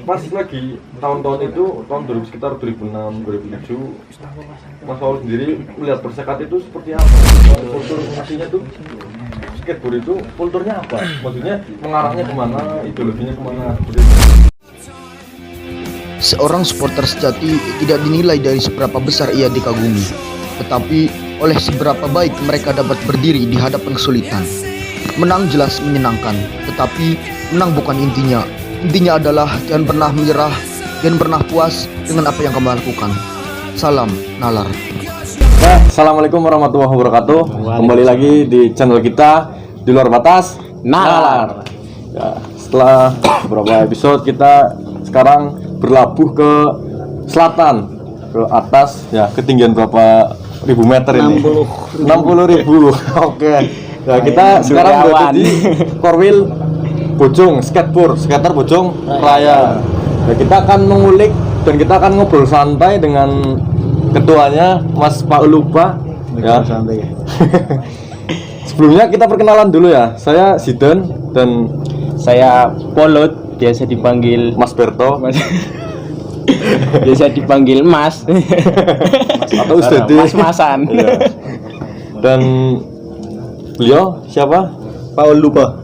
Pas lagi tahun-tahun itu tahun 2000 sekitar 2006 2007 Mas Paul sendiri melihat Persekat itu seperti apa? Kultur aslinya tuh skateboard itu kulturnya apa? Maksudnya mengarahnya kemana, ideologinya kemana? Seorang supporter sejati tidak dinilai dari seberapa besar ia dikagumi, tetapi oleh seberapa baik mereka dapat berdiri di hadapan kesulitan. Menang jelas menyenangkan, tetapi menang bukan intinya. Intinya adalah jangan pernah menyerah, jangan pernah puas dengan apa yang kamu lakukan. Salam Nalar. Assalamualaikum warahmatullahi wabarakatuh. Kembali lagi di channel kita Di Luar Batas Nalar. Ya, setelah beberapa episode kita sekarang berlabuh ke selatan, ke atas ya, ketinggian berapa ribu meter ini? 60.000. Oke. Ya, kita sekarang berada di Korwil Bojong Skateboard, skater Bojong Raya. Ya, kita akan mengulik dan kita akan ngobrol santai dengan ketuanya Mas Paul Lupa. Ya. Sebelumnya kita perkenalan dulu ya. Saya Zidane dan saya Polot, biasa dipanggil Mas Berto. Biasa dipanggil Mas. Atau Ustadz Mas-masan. Ya. Dan beliau siapa? Paul Lupa.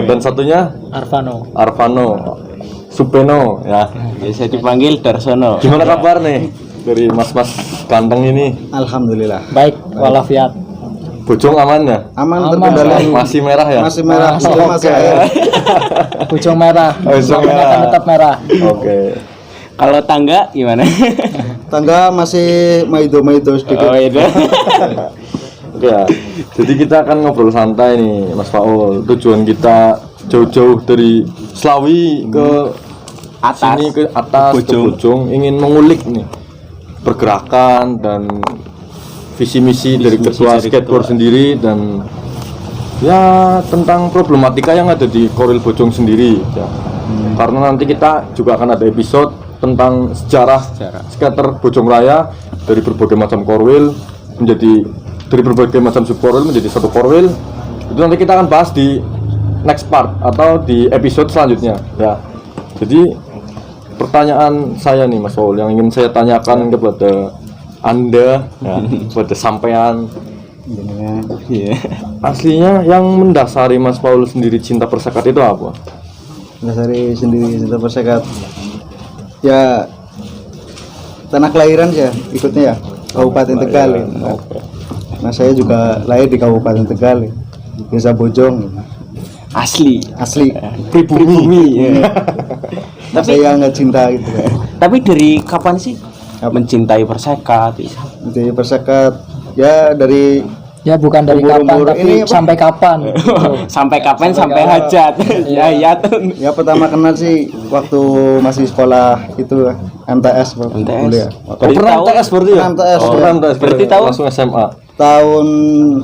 Dan satunya Arvano Supeno ya. Biasa dipanggil Darsono. Gimana kabar nih dari mas-mas ganteng ini? Alhamdulillah. Baik, walafiat. Bojong aman ya? Aman. Masih merah ya? Masih merah. Oke. Bojong merah. Bojong merah. Akan tetap merah. Oke. Kalau tangga gimana? Tangga masih maido sedikit. Oh itu. Oke ya. Jadi kita akan ngobrol santai nih Mas Paul. Tujuan kita jauh-jauh dari Slawi ke Atas. sini ke atas ke Bojong, ingin mengulik nih pergerakan dan visi misi dari ketua skateboard sendiri dan ya tentang problematika yang ada di Korwil Bojong sendiri ya. Karena nanti kita juga akan ada episode tentang sejarah skater Bojong Raya dari berbagai macam korwil dari berbagai macam subkorwil menjadi satu korwil. Itu nanti kita akan bahas di next part atau di episode selanjutnya ya. Jadi pertanyaan saya nih Mas Paul yang ingin saya tanyakan kepada Anda ya, kepada sampean Iya. aslinya yang mendasari Mas Paul sendiri cinta Persekat itu apa? Dasari sendiri cinta Persekat. Ya tanah kelahiran ya, ikutnya ya Kabupaten Tegal. Nah saya juga lahir di Kabupaten Tegal, Desa Bojong. Asli Pribumi. Ya. Tapi saya nggak cinta gitu. Tapi dari kapan sih mencintai Persekat? Jadi Persekat ya dari Ya bukan dari kapan, Umur-umur tapi ini apa? sampai kapan. Sampai kapan? Sampai hajat. Ya. ya pertama kenal sih waktu masih sekolah itu MTS waktu MTS. kuliah. Pernah tahu? MTS berarti ya? MTS, Oh, ya. pernah MTS Berarti tahu? langsung SMA. Tahun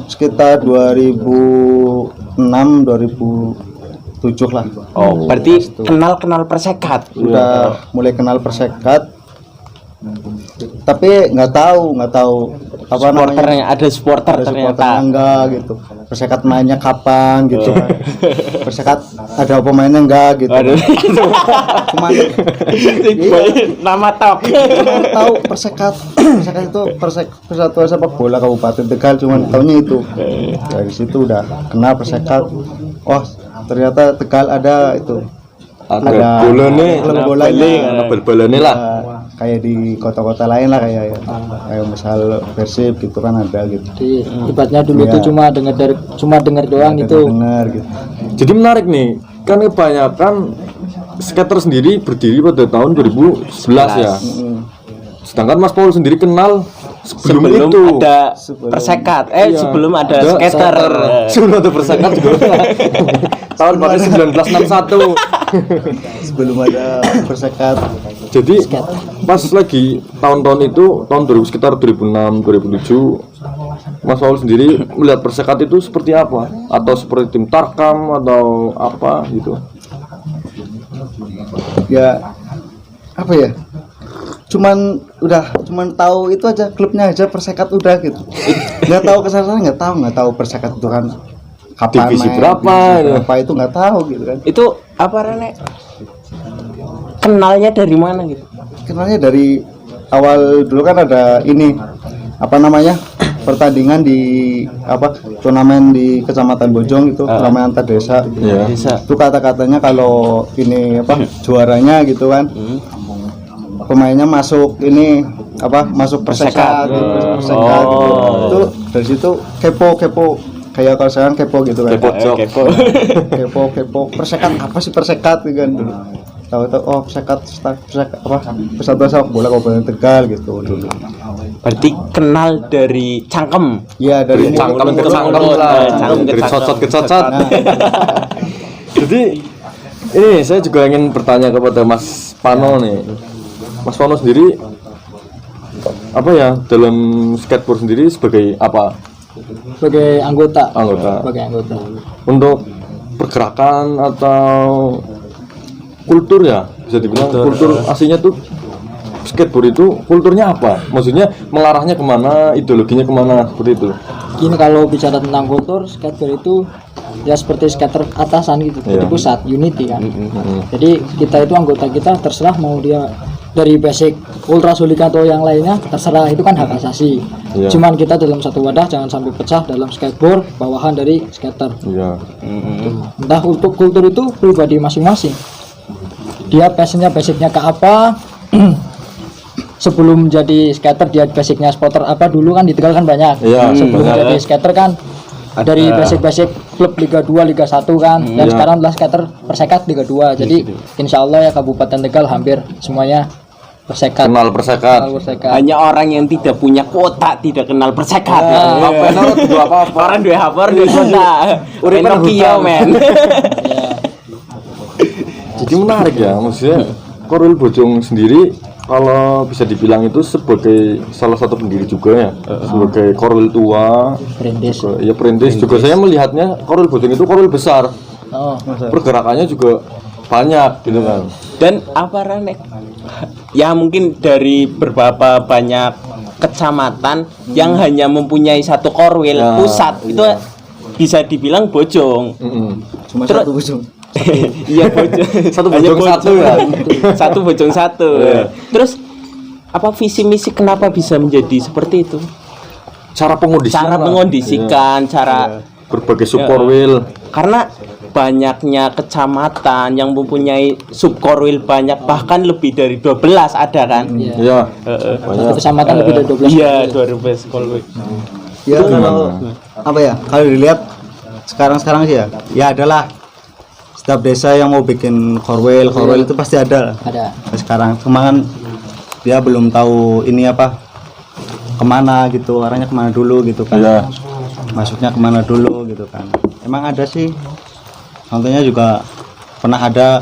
sekitar 2006 2007 lah. Oh, berarti kenal Persekat. Udah mulai kenal Persekat. Tapi nggak tahu apa namanya. Supporternya ada supporter Ada ternyata. supporternya enggak gitu. Persekat mainnya kapan gitu. Persekat ada pemainnya enggak gitu. Aduh. Cuman iya, Nama top. cuman tahu Persekat itu Persatuan Sepak Bola Kabupaten Tegal, cuman tahunya itu. Dari situ udah kenal Persekat. Oh, ternyata Tegal ada itu. Ada bola nih, klub bolanya. ada bal-balannya lah. Ya, kayak di kota-kota lain lah kayak misal Persib gitu kan ada gitu. Jadi ibaratnya dulu Iya. itu cuma dengar doang itu. Dengar gitu. Jadi menarik nih, kan kebanyakan skater sendiri berdiri pada tahun 2011 ya. Sedangkan Mas Paul sendiri kenal sebelum itu. Ada Persekat. Iya. Sebelum ada skater. Sebelum ada Persekat juga. Tahun berarti 1961. Sebelum ada Persekat. Jadi pas lagi tahun-tahun itu tahun 2000 sekitar 2006 2007 Mas Paul sendiri melihat Persekat itu seperti apa? Atau seperti tim Tarkam atau apa gitu? Ya apa ya? Cuman tahu itu aja, klubnya aja Persekat udah gitu. Nggak tahu kesana, nggak tahu Persekat itu kan kapan Divisi main, berapa, divisi ya. berapa itu nggak tahu gitu kan. Itu apa Rene? kenalnya dari mana gitu? Kenalnya dari awal dulu kan ada ini apa namanya pertandingan di apa turnamen di Kecamatan Bojong itu turnamen antar desa. Iya. Bisa. Itu kata-katanya kalau ini apa juaranya gitu kan pemainnya masuk ini apa masuk persekat gitu, persekat gitu. Itu dari situ kepo kayak kalau sekarang kepo gitu kan. Kepo persekat apa sih persekat gitu kan dulu. Tahu-tahu oh persekat apa persatuan sepak bola Kabupaten Tegal gitu dulu. Berarti kenal dari cangkem. Iya dari Cangkem ke cangkem lah, dari cocot ke cocot. Jadi ini saya juga ingin bertanya kepada Mas Pano nih. Mas Pano sendiri apa ya dalam skateboard sendiri sebagai apa? sebagai anggota. Anggota. Untuk pergerakan atau kultur ya bisa dibilang kultur aslinya tuh skateboard itu kulturnya apa? Maksudnya mengarahnya kemana, ideologinya kemana seperti itu? Gini, kalau bicara tentang kultur, skateboard itu ya seperti skater atasan gitu, Iya. di pusat unity kan. Jadi kita itu anggota kita terserah mau dia dari basic ultra sulit atau yang lainnya terserah, itu kan hak asasi. Iya. Cuman kita dalam satu wadah jangan sampai pecah dalam skateboard bawahan dari skater. Iya. Entah untuk kultur itu pribadi masing-masing. Dia passionnya basicnya ke apa? Sebelum jadi skater dia basicnya spotter apa dulu kan di Tegal kan banyak. Iya, Sebelum banyak. jadi skater kan dari basic klub Liga 2, Liga 1 kan, dan Iya. sekarang adalah skater persekat Liga 2. Jadi insya Allah ya Kabupaten Tegal hampir semuanya persekat. Kenal persekat. Kenal persekat. Hanya orang yang tidak punya kuota tidak kenal persekat. Apa itu dua apa? Orang dua HP, dua kuota. Urip nang Nokia hutan. men. Jadi menarik ya, maksudnya Korwil Bojong sendiri kalau bisa dibilang itu sebagai salah satu pendiri juga ya, sebagai Korwil tua, Perintis. ya perintis juga saya melihatnya Korwil Bojong itu Korwil besar, Oh, pergerakannya juga banyak gitu kan. Dan apa Ranek? Ya mungkin dari beberapa banyak kecamatan yang hanya mempunyai satu korwil Ya, pusat itu bisa dibilang Bojong. cuma Terus- satu Bojong. Iya Bojong. Satu Hanya Bojong satu ya. Satu Bojong satu. Iya. Terus apa visi misi kenapa bisa menjadi seperti itu? Cara pengondisian, Cara lah. mengondisikan, cara Berbagai subkorwil. karena banyaknya kecamatan yang mempunyai subkorwil banyak, bahkan lebih dari 12 ada kan? Iya. satu kecamatan lebih dari 12. Iya, 12 korwil. Ya kalau apa ya kalau dilihat sekarang sih ya adalah setiap desa yang mau bikin korwil itu pasti ada. Ada. Sekarang cuma kan dia belum tahu ini apa kemana gitu arahnya kemana dulu gitu kan. Iya. Masuknya kemana dulu gitu kan. Emang ada sih contohnya juga pernah ada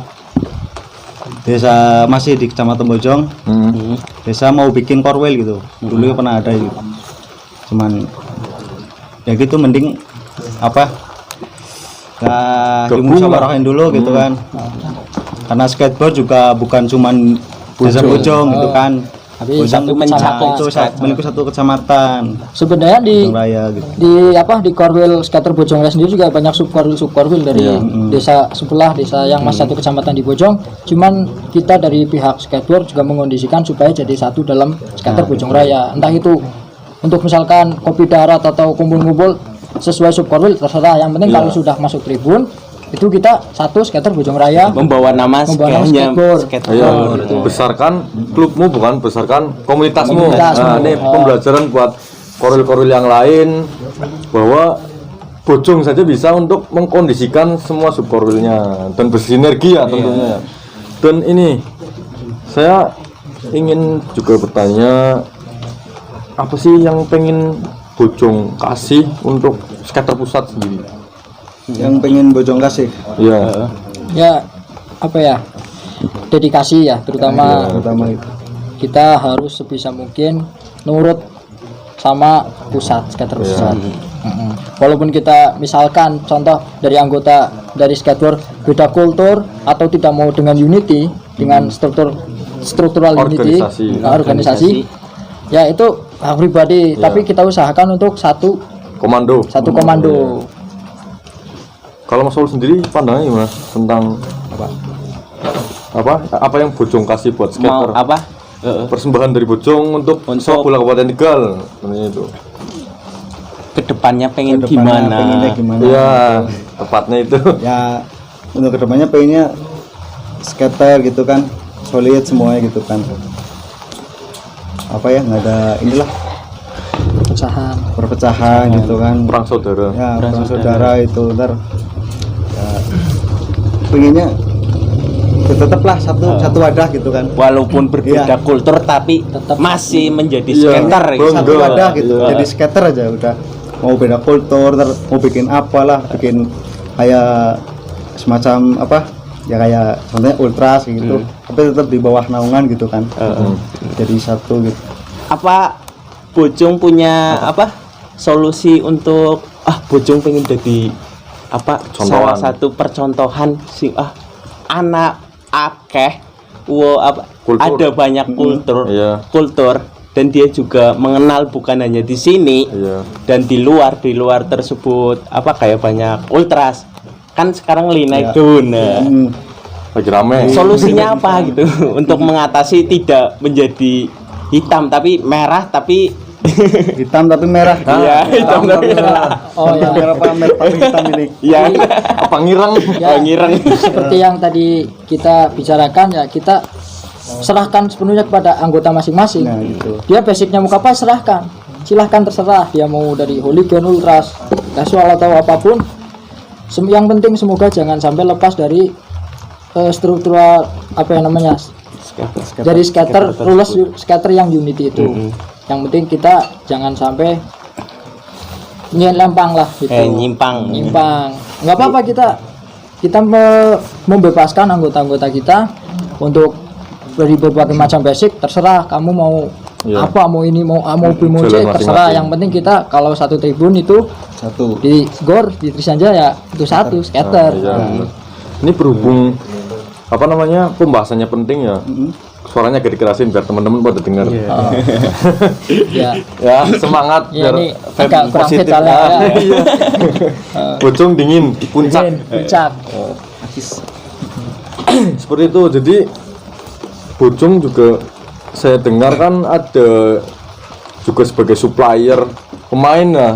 desa masih di Kecamatan Bojong desa mau bikin korwil gitu dulu pernah ada gitu cuman ya gitu mending apa ya dimusyawarahkan dulu gitu kan karena skateboard juga bukan cuman desa Bojong gitu kan Tapi Bojong satu itu kecamatan. itu melingkup satu kecamatan Sebenarnya di Bojong Raya gitu di Korwil skater Bojong Raya sendiri juga banyak subkorwil dari desa sebelah, desa yang masih satu kecamatan di Bojong. Cuman kita dari pihak skateboard juga mengondisikan supaya jadi satu dalam skater Bojong Raya. Entah itu untuk misalkan kopi darat atau kumpul-kumpul sesuai subkorwil terserah. Yang penting kalau sudah masuk tribun itu kita satu skater Bojong Raya. Membawa nama Membawa nama skateboard. skateboard. Ayo, besarkan klubmu bukan besarkan komunitasmu. Komunitasmu. Nah, ini pembelajaran buat korwil-korwil yang lain bahwa Bojong saja bisa untuk mengkondisikan semua subkorwilnya dan bersinergi ya tentunya. Dan ini saya ingin juga bertanya apa sih yang pengen Bojong kasih untuk skater pusat sendiri? yang pengen Bojong kasih Ya, Ya apa ya? Dedikasi ya, terutama terutama itu kita harus sebisa mungkin nurut sama pusat skater pusat. Walaupun kita misalkan contoh dari anggota dari skateboard beda kultur atau tidak mau dengan unity dengan struktural unity organisasi ya itu hak pribadi tapi kita usahakan untuk satu komando. komando. Kalau Mas Paul sendiri pandangannya gimana tentang apa? apa yang Bojong kasih buat Mau skater. apa? Persembahan dari Bojong untuk sepak bola Kabupaten Tegal sebenarnya itu. Kedepannya pengen Kedepannya gimana? pengennya gimana Iya, tepatnya itu. ya untuk kedepannya pengennya skater gitu kan solid semuanya gitu kan, apa ya, nggak ada inilah pecahan. perpecahan gitu kan, Perang saudara. ya perang saudara itu ntar ya, pengennya ya tetaplah satu wadah gitu kan, Walaupun berbeda Iya. kultur tapi Tetap. masih menjadi Iya, skater gitu. satu Bangga. wadah gitu, Iya. jadi skater aja udah, mau beda kultur ntar mau bikin apalah, bikin kayak semacam apa ya, kayak contohnya ultras gitu, tapi tetap di bawah naungan gitu kan, jadi satu gitu. Apa Bojong punya apa solusi untuk Bojong pengen jadi apa Contohan. salah satu percontohan sih anak akeh Kultur. ada banyak Iya. kultur dan dia juga mengenal bukan hanya di sini Iya. dan di luar tersebut apa kayak banyak ultras kan sekarang Lina Iya. itu nah Lagi rame. solusinya apa gitu untuk mengatasi tidak menjadi hitam tapi merah tapi Hitam tapi merah. Iya, hitam tapi merah. Oh ya, Merah pamer tapi hitam ini. Iya. Apa ngirang? Ya. Ngireng. seperti yang tadi kita bicarakan ya, kita serahkan sepenuhnya kepada anggota masing-masing. Nah, gitu. Dia basicnya mau apa, serahkan, silahkan terserah dia mau dari hooligan, ultras, casual atau apapun. Yang penting semoga jangan sampai lepas dari struktural apa yang namanya dari skater rules skater yang unity itu. Yang penting kita jangan sampai nyimpang lah gitu. Nyimpang. Nggak apa-apa, kita membebaskan anggota-anggota kita untuk dari berbagai macam basic, terserah kamu mau Iya. apa, mau ini mau A mau B mau C, Jalan terserah. masing-masing. Yang penting kita kalau satu tribun itu Satu. di gor di Trisanja ya itu satu skater. Iya, bener. Ini berhubung apa namanya pembahasannya penting ya. Suaranya agak dikerasin biar teman-teman pada dengar. Ya. Ya, semangat Ya, biar ini vibe agak kurang fit soalnya, Ah, ya. iya. Bojong dingin di puncak. Puncak. Seperti itu. Jadi Bojong juga saya dengar kan ada juga sebagai supplier pemain ya.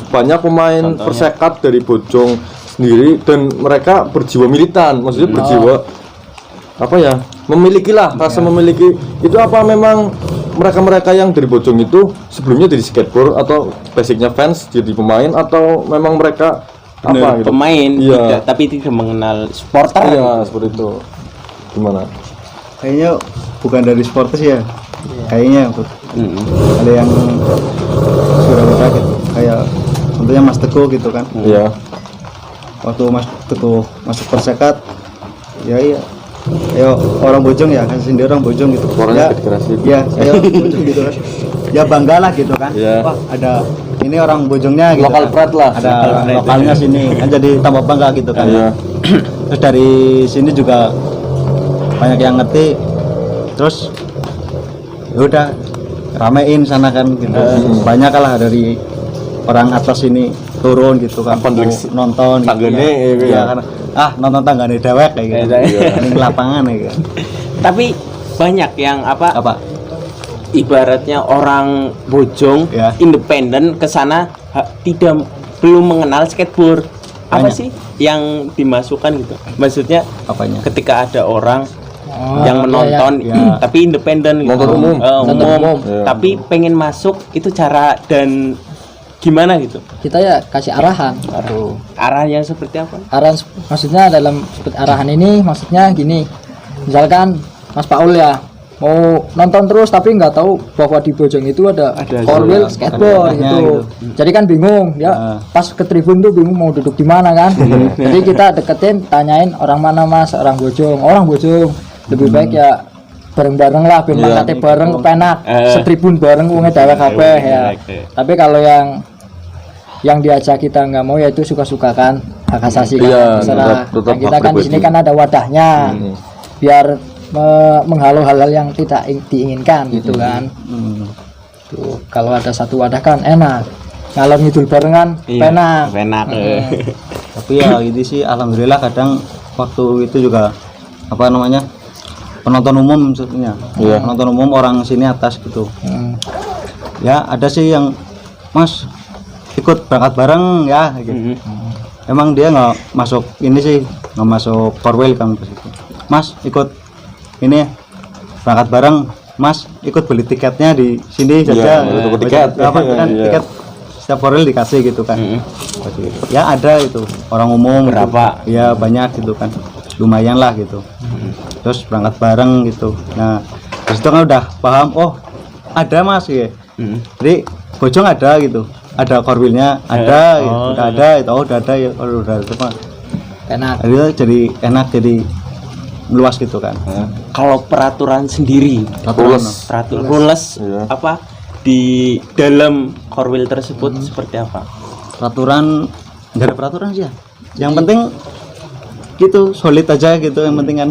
Banyak pemain persekat dari Bojong sendiri dan mereka berjiwa militan, maksudnya berjiwa apa ya, memiliki lah rasa memiliki itu. Apa memang mereka yang dari Bojong itu sebelumnya dari skateboard atau basicnya fans jadi pemain, atau memang mereka apa gitu? Pemain Iya. tapi tidak mengenal supporter. Iya, seperti itu. Gimana? Kayaknya bukan dari supporters ya. Kayaknya ada yang sudah udah gitu. Kayak contohnya Mas Teguh gitu kan. Iya. Waktu Mas Teguh masuk persekat, ya iya. Ayo orang Bojong ya, kan sendiri orang Bojong gitu. Suaranya Ya, agak dikerasin. ya, ayo Bojong gitu kan. Ya bangga lah gitu kan. Iya. Wah, ada ini orang Bojongnya gitu. Local kan. pride lah. Ada lokalnya sini kan, jadi tambah bangga gitu kan. Iya. Terus dari sini juga banyak yang ngerti. Terus ya udah ramein sana kan gitu. Banyak lah dari orang atas ini turun gitu kan, Apa, nonton gitu tanggane, ya. gitu Iya, ya. karena nonton tanggane dewek kayak gitu. Iya. Ning lapangan ya kan. Tapi banyak yang Apa? ibaratnya orang Bojong Ya. independen ke sana belum mengenal skateboard. Apa Banyak. sih yang dimasukkan gitu? Maksudnya Apanya? ketika ada orang Oh, yang menonton iya. tapi independen gitu. Nonton umum. Umum. Iya. Tapi pengen masuk itu cara dan gimana gitu? kita ya kasih arahan. Arahnya seperti apa? Arahan maksudnya dalam arahan ini maksudnya gini, misalkan Mas Paul ya mau nonton terus tapi nggak tahu bahwa di Bojong itu ada four wheel skateboard ada gitu. Jadi kan bingung ya, pas ke tribun tuh bingung mau duduk di mana kan. Jadi kita deketin, tanyain orang mana Mas, orang Bojong, lebih baik ya bareng-bareng lah, ben mangkate bareng kepenak, setribun bareng wonge dewek kabeh ya. Tapi kalau yang diajak kita nggak mau, ya itu suka-suka kan, hak asasi kan, Iya, terserah. tetap Nah, kita hak kan di sini pribadi. kan ada wadahnya, biar menghalau hal-hal yang tidak diinginkan gitu kan. Tuh, kalau ada satu wadah kan enak, ngalor ngidul barengan, penak. Penak. Tapi ya gitu sih, alhamdulillah kadang waktu itu juga apa namanya, penonton umum maksudnya. Iya. Penonton umum orang sini atas gitu. Ya ada sih yang Mas ikut berangkat bareng ya gitu. Emang dia nggak masuk ini sih, nggak masuk korwil kan ke situ. Mas ikut ini berangkat bareng, Mas ikut beli tiketnya di sini saja. Iya, ikut tiket. Apa kan Iya. tiket setiap korwil dikasih gitu kan. Ya ada itu orang umum Berapa? gitu. Ya banyak gitu kan, lumayan lah gitu. Terus berangkat bareng gitu. Nah di situ kan udah paham, oh ada Mas ya. Jadi Bojong ada gitu, ada korwilnya ada, gitu. Udah ada itu, oh udah ada ya, oh, udah ada Mas. Enak. Jadi enak, jadi luas gitu kan. Kalau peraturan sendiri, peraturan rules Iya. apa di dalam korwil tersebut seperti apa? Peraturan nggak ada peraturan sih ya. Yang penting gitu solid aja gitu, yang penting kan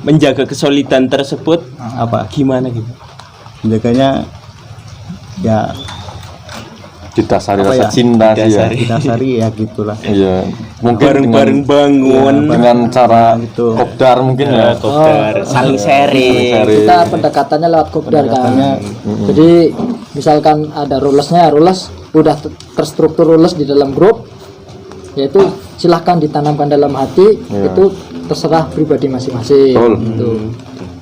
Menjaga kesolidan tersebut apa gimana gitu? menjaganya ya Didasari Apa rasa ya? cinta sih ya. Didasari. didasari ya gitulah. Iya. Mungkin Bareng-bareng bangun, dengan cara Gitu. kopdar mungkin ya. kopdar, saling sharing. Sharing. Kita pendekatannya lewat kopdar kan. Jadi misalkan ada rulesnya, rules udah terstruktur rules di dalam grup, yaitu silahkan ditanamkan dalam hati, itu terserah pribadi masing-masing. Betul. Gitu.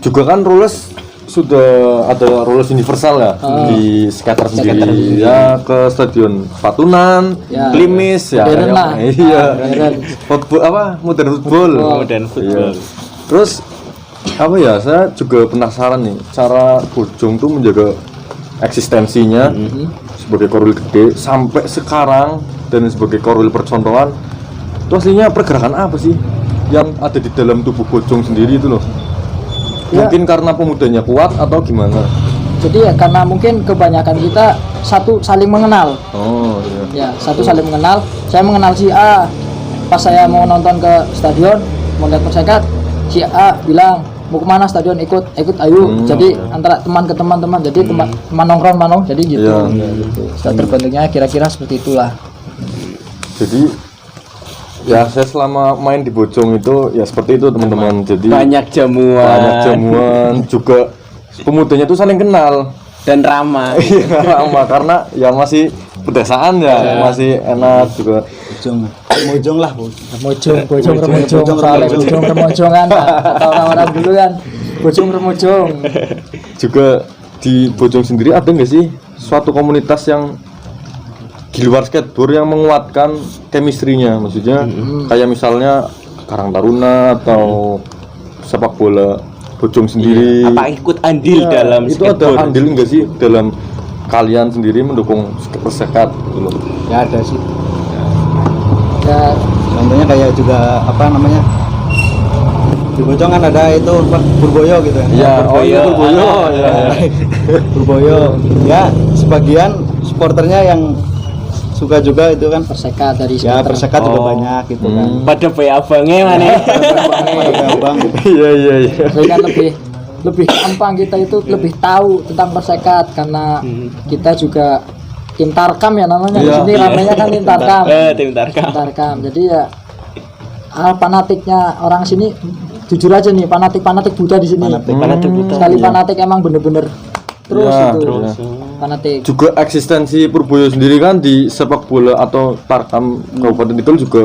Juga kan rules sudah ada rules universal ya di skater sendiri ya, ke stadion Patunan, Ya. Klimis ya. Modern lah. Iya. Modern. Football apa? Modern football. Modern football. Iya. Terus apa ya? Saya juga penasaran nih cara Bojong tuh menjaga eksistensinya sebagai korwil gede sampai sekarang dan sebagai korwil percontohan. Itu aslinya pergerakan apa sih yang ada di dalam tubuh Bojong sendiri itu loh? Ya. Mungkin karena pemudanya kuat atau gimana? Jadi ya karena mungkin kebanyakan kita satu saling mengenal. Oh iya. Ya, satu saling mengenal. Saya mengenal si A. Pas saya mau nonton ke stadion, mau lihat persekat, si A bilang mau kemana stadion, ikut ayo. Jadi antara teman ke teman-teman, jadi teman nongkrong jadi gitu. Iya. Gitu. Sudah terbentuknya kira-kira seperti itulah. Jadi ya saya selama main di Bojong itu ya seperti itu teman-teman. Jadi Banyak jamuan juga pemudanya tuh saling kenal. dan ramah. Iya lama karena ya masih pedesaan ya, masih enak juga. Mojong lah Bu. Remojong soalnya Bojong remojong kan. Kata orang-orang dulu kan, Bojong remojong. Juga di Bojong sendiri ada nggak sih suatu komunitas yang di luar skateboard yang menguatkan chemistry-nya, maksudnya kayak misalnya Karang Taruna atau sepak bola Bojong sendiri. Apa ikut andil dalam itu ada skateboard? andil nggak sih dalam kalian sendiri mendukung persekat gitu loh? Ya ada sih. Ya, Contohnya kayak juga apa namanya? Di Bojong kan ada itu apa, Purboyo gitu ya. Iya, oh iya Purboyo. Purboyo ya. Purboyo. Ya, sebagian supporternya yang suka juga itu kan. persekat dari Ya, skater. persekat juga banyak gitu kan. Pada bayi abangnya mana? Abang. Iya. Jadi kan lebih gampang, kita itu lebih tahu tentang persekat karena kita juga tim Tarkam ya namanya. Di Iya. sini ramainya kan tim Tarkam. Tim Tarkam. Tarkam. Jadi ya fanatiknya orang sini jujur aja nih, fanatik buta di sini. Fanatik buta. Sekali fanatik emang bener-bener terus Iya, itu. terus. Fanatik. Juga eksistensi Purboyo sendiri kan di sepak bola atau Tarkam Kabupaten Tegal juga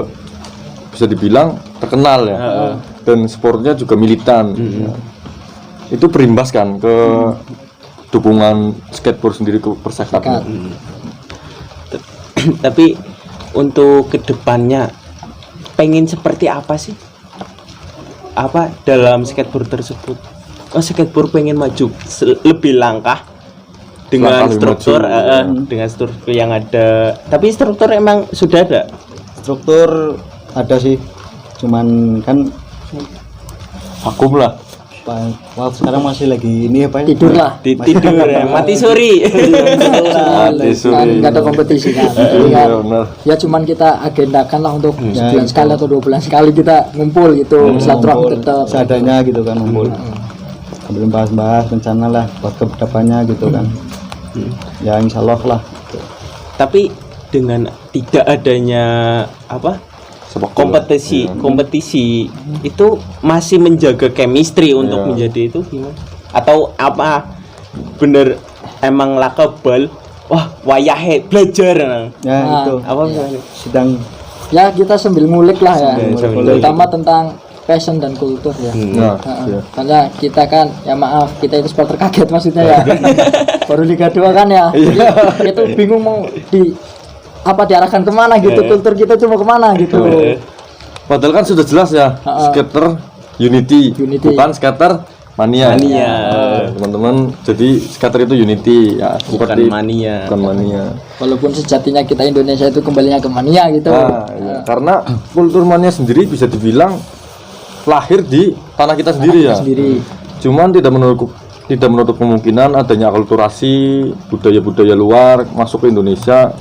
bisa dibilang terkenal ya. Dan sportnya juga militan. Ya. Itu berimbas kan ke dukungan skateboard sendiri ke persekat. Persekat. Tapi untuk kedepannya pengen seperti apa sih? Apa dalam skateboard tersebut? Oh, skateboard pengen maju lebih langkah dengan Langkah lebih struktur maju. dengan struktur yang ada. Tapi struktur emang sudah ada. Struktur ada sih. Cuman kan Vakum lah. waktu sekarang masih lagi ini apa ya? Tidur lah. Tidur ya, mati suri. Mati Kan suri. nggak ada kompetisi kan. Jadi Iya, kan benar. ya cuman kita agendakan lah untuk sebulan itu. sekali atau 2 bulan sekali kita ngumpul gitu, silaturahmi tetap. Seadanya gitu kan ngumpul. Sambil bahas-bahas rencana lah buat kedepannya gitu kan. Ya insya Allah lah. Tapi dengan tidak adanya apa sepak bola. kompetisi itu masih menjaga chemistry untuk menjadi itu gimana? Atau apa bener emang lakabal wah wayahe belajar Ya itu apa misalnya? sedang Ya kita sambil ngulik lah ya, Sambil terutama tentang passion dan kultur ya. Nah, Heeh. Karena kita kan ya maaf kita itu supporter kaget maksudnya ya. Baru Liga 2 kan ya. Jadi, itu bingung mau diarahkan kemana gitu, kultur kita itu mau kemana gitu. Padahal kan sudah jelas ya, skater Unity, bukan skater mania. Nah, teman-teman, jadi skater itu Unity ya, Bukan mania. Bukan mania. Walaupun sejatinya kita Indonesia itu kembalinya ke mania gitu. Nah, iya. Karena kultur mania sendiri bisa dibilang lahir di tanah kita sendiri ya. Cuman tidak menutup kemungkinan adanya akulturasi budaya-budaya luar masuk ke Indonesia.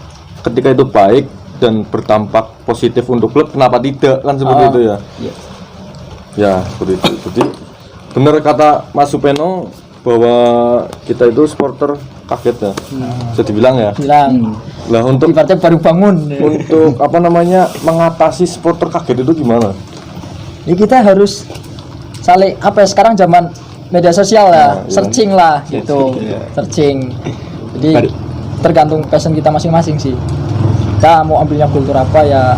Ketika itu baik dan berdampak positif untuk klub, kenapa tidak kan seperti itu ya? Ya seperti itu. Jadi benar kata Mas Supeno bahwa kita itu supporter kaget ya. Bisa dibilang ya. Lah untuk Ibaratnya baru bangun. untuk apa namanya mengatasi supporter kaget itu gimana? Ini kita harus saling apa ya, sekarang zaman media sosial ya, searching lah gitu. Searching. Jadi tergantung passion kita masing-masing sih. Kita mau ambilnya kultur apa ya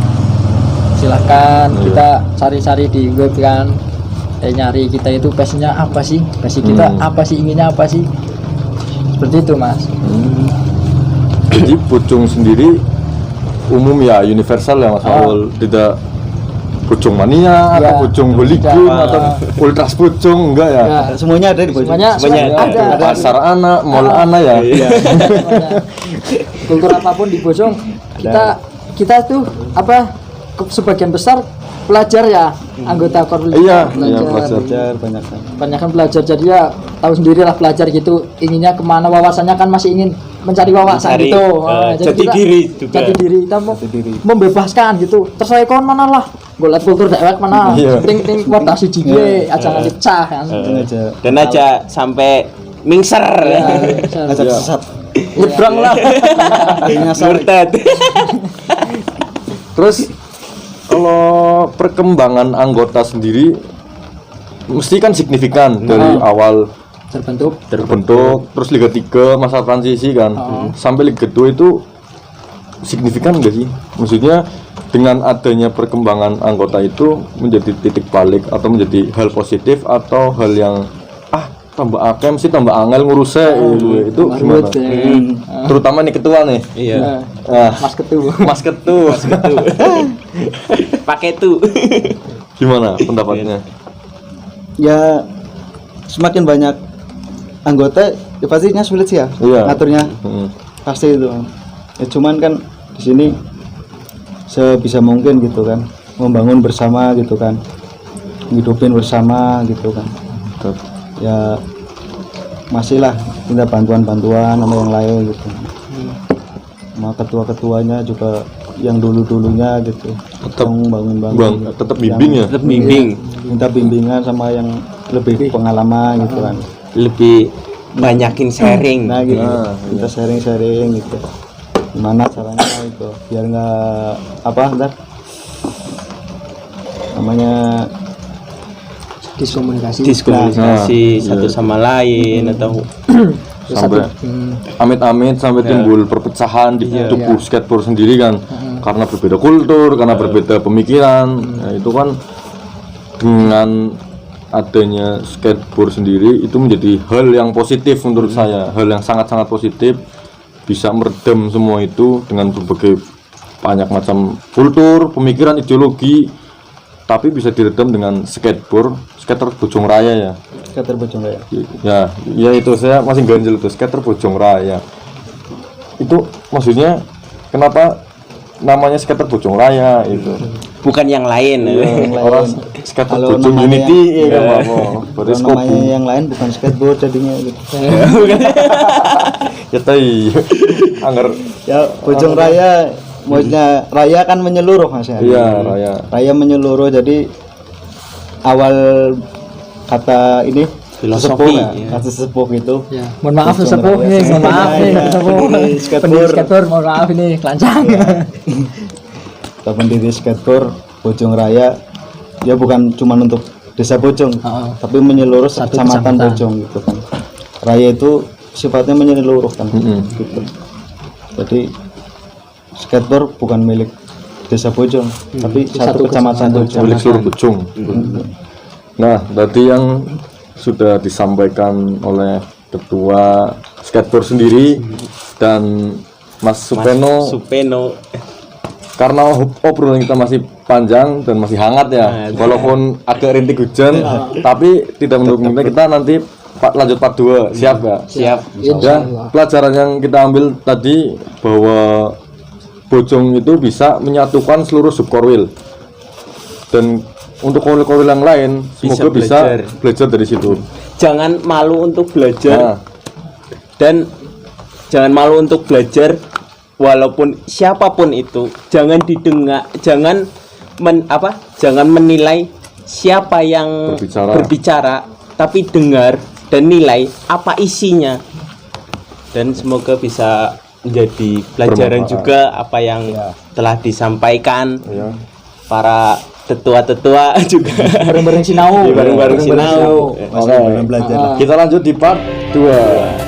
silahkan, kita cari-cari di web kan. Nyari kita itu passionnya apa sih, passion kita apa sih, inginnya apa sih, seperti itu Mas. Jadi Pucung sendiri umum ya, universal ya Mas Faul, tidak Pucung mania atau Pucung hooligan atau ultras Pucung enggak ya? semuanya ada di Bojong. Semuanya ada. Pasar anak, mall anak ya. Kultur apapun di Bojong kita tuh apa sebagian besar pelajar ya, anggota Korwil Iya, Belajar banyak kan. banyak kan belajar, jadi ya tahu sendiri lah pelajar gitu inginnya kemana, wawasannya kan masih ingin mencari wawasan Mencari, gitu. jati diri juga. Jati diri kita mau membebaskan gitu, terserah kon mana lah golek kultur daerah mana, ting wadah siji ge aja nganti pecah kan. Dan aja sampai mingser Ajak sesat. Nyebrang lah. murtad. Terus kalau perkembangan anggota sendiri mesti kan signifikan dari awal terbentuk terus Liga 3 masa transisi kan sampai Liga 2 itu signifikan enggak sih? Maksudnya dengan adanya perkembangan anggota itu menjadi titik balik atau menjadi hal positif atau hal yang tambah akem sih tambah angel ngurusnya itu gimana? Terutama nih ketua nih. Iya. Mas Ketu. Pakai tuh. Gimana pendapatnya? Ya semakin banyak anggota ya pastinya sulit sih ya ngaturnya. Pasti itu. Ya cuman kan di sini sebisa mungkin gitu kan, membangun bersama gitu kan, hidupin bersama gitu kan. Ya masih lah minta bantuan sama yang lain gitu, sama ketua-ketuanya juga yang dulunya gitu, Tetap bangun tetap bimbing ya. Tetap bimbing, minta bimbingan sama yang lebih pengalaman gitu kan, lebih banyakin sharing. nah gitu, kita sharing gitu, gimana caranya itu biar nggak namanya diskomunikasi satu sama lain atau sampai amit-amit sampai timbul perpecahan di tubuh skateboard sendiri kan, karena berbeda kultur, karena berbeda pemikiran. Nah, itu kan dengan adanya skateboard sendiri itu menjadi hal yang positif menurut saya, hal yang sangat-sangat positif, bisa meredam semua itu dengan berbagai banyak macam kultur, pemikiran, ideologi, tapi bisa diredam dengan skater Bojong Raya ya. skater Bojong Raya. Ya itu saya masih ganjel tuh, skater Bojong Raya. Itu maksudnya kenapa namanya skater Bojong Raya itu? Bukan yang lain. Orang skater Kalau Bojong namanya- Unity ya kan Kalau namanya yang lain bukan skateboard jadinya gitu. Ya tai. Angger Ya Bojong Raya, maksudnya raya kan menyeluruh Mas ya. iya Raya. Raya menyeluruh, jadi awal kata ini Filosofi, sesepuh, ya. ya. Kata sesepuh itu. Ya, mohon maaf sesepuh nih, mohon maaf nih sesepuh. Skateboard. Pendiri skateboard, mohon maaf ini kelancang. Kita pendiri skateboard Bojong Raya ya bukan cuma untuk desa Bojong, tapi menyeluruh kecamatan Bojong gitu kan. Raya itu sifatnya menyeluruh kan, gitu. Jadi skateboard bukan milik desa Bojong, tapi satu kecamatan Bojong. Milik seluruh Bojong. Nah, tadi yang sudah disampaikan oleh ketua skateboard sendiri dan Mas Supeno. Karena obrolan kita masih panjang dan masih hangat ya, walaupun agak rintik hujan, tapi tidak menutup kita nanti lanjut part 2. Siap ya? Siap. Ya, pelajaran yang kita ambil tadi bahwa Bojong itu bisa menyatukan seluruh subkorwil, dan untuk korwil-korwil yang lain semoga bisa belajar dari situ. Jangan malu untuk belajar, dan jangan malu untuk belajar walaupun siapapun itu. Jangan didengar, jangan menilai siapa yang berbicara, tapi dengar dan nilai apa isinya. Dan semoga bisa menjadi pelajaran juga apa yang telah disampaikan para tetua-tetua juga. Bareng-bareng sinau. Bareng-bareng sinau. Masih belum belajar. Kita lanjut di part 2.